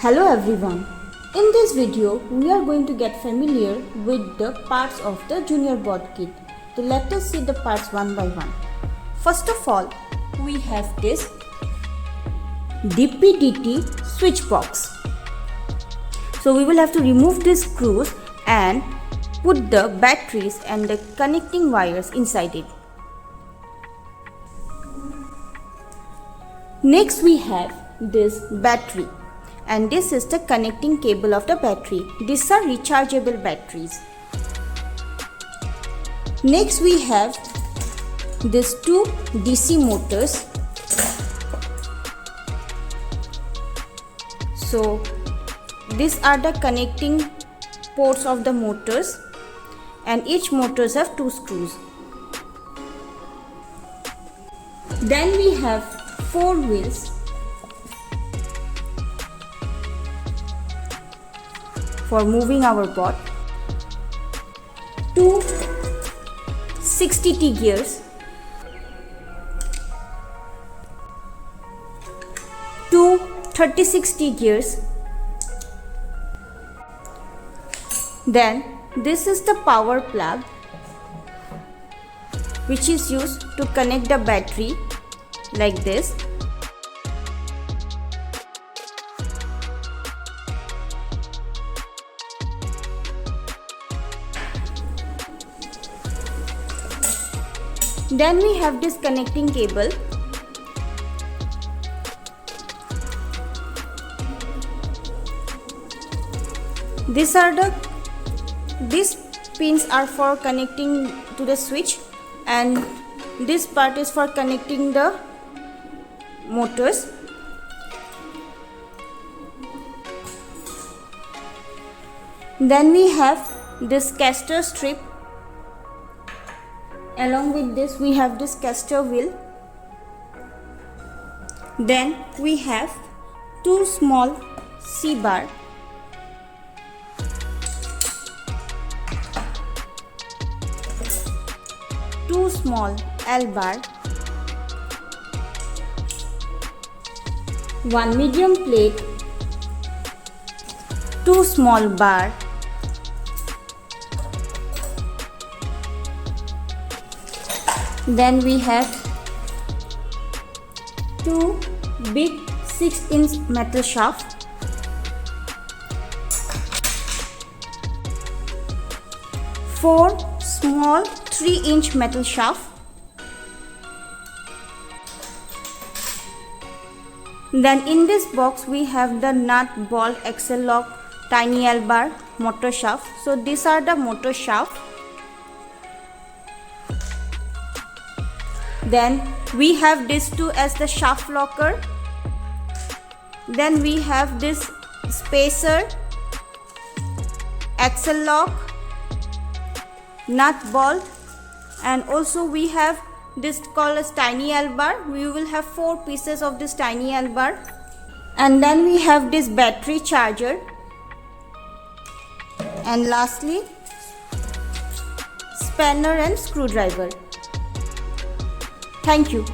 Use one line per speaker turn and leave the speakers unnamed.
Hello everyone. In this video, we are going to get familiar with the parts of the Junior Board Kit. So let us see the parts one by one. First of all, we have this DPDT switch box. So we will have to remove these screws and put the batteries and the connecting wires inside it. Next we have this battery. And this is the connecting cable of the battery. These are rechargeable batteries. Next we have these two DC motors. So these are the connecting ports of the motors, and each motors have two screws. Then we have four wheels for moving our board, two 60T gears, two 36T gears. Then this is the power plug which is used to connect the battery like this. Then we have this connecting cable. These pins are for connecting to the switch, and this part is for connecting the motors. Then we have this caster strip. Along with this we have this caster wheel. Then we have two small C-bar. Two small L-bar. One medium plate. Two small bar. Then we have two big 6-inch metal shaft, four small 3-inch metal shaft. Then in this box we have the nut, bolt, axle lock, tiny L-bar, motor shaft. So these are the motor shaft. Then we have these two as the shaft locker. Then we have this spacer, axle lock, nut, bolt, and also we have this called as tiny L-bar. We will have 4 pieces of this tiny L-bar. And then we have this battery charger. And lastly, spanner and screwdriver. Thank you.